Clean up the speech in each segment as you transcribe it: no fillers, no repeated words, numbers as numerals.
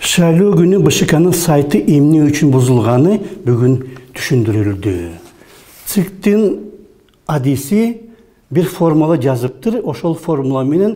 Шайлоо күнү БШКнын сайты эмне үчүн бузулганы бүгүн түшүндүрүлдү. ЦИКтин адиси бир формула жазыптыр. Ошол формула менен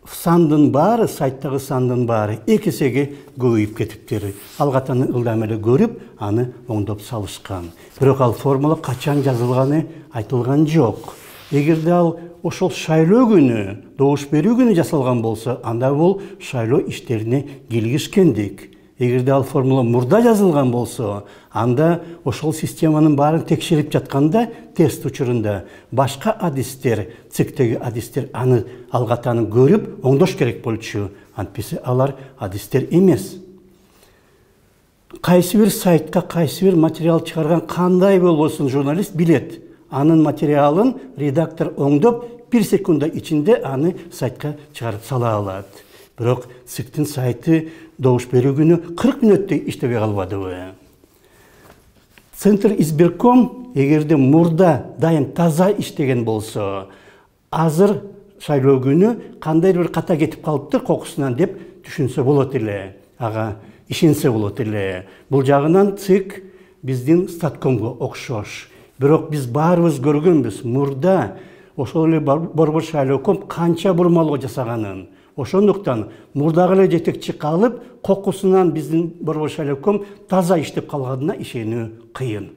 сандын баары, сайттагы сандын баары экесеге көбөйүп кетиптир. Алгатаны ылдам эле көрүп, аны оңдоп салышкан. Бирок ал формула качан жазылганы айтылган жок. Эгерде ал ошол шайлоо күнү, добуш берүү күнү жасалган болсо, анда бул шайлоо иштерине киргизгендик. Эгерде ал формула мурда жазылган болсо, анда ошол системанын баарын текшерип жатканда, тест учурунда башка адистер, ЦИКтеги адистер аны алгатаны көрүп, оңдош керек болчу. Антпесе алар адистер эмес. Кайсы бир сайтка, кайсы бир материал чыгарган кандай болбосун журналист билет. Анын материалын редактор оңдоп, 1 секунда ичинде аны сайтка чыгарып сала алат. Бирок ЦИКтин сайты добуш берүү күнү 40 мүнөттөй иштебей калбадыбы. Центр избирком эгерде мурда дайым таза иштеген болсо, азыр шайлоо күнү кандай бир ката кетип калыптыр кокусунан деп түшүнсө болот эле. Ага ишенсе болот эле. Бул жагынан ЦИК биздин статкомго окшош. Бирок биз баарыбыз көргөнбүз, мурда ошол эле борбор шайлооком канча бурмалоо жасаганын. Ошондуктан мурдагы эле жетекчи калып, кокусунан биздин борбор шайлооком таза иштеп калганына ишенүү кыйын.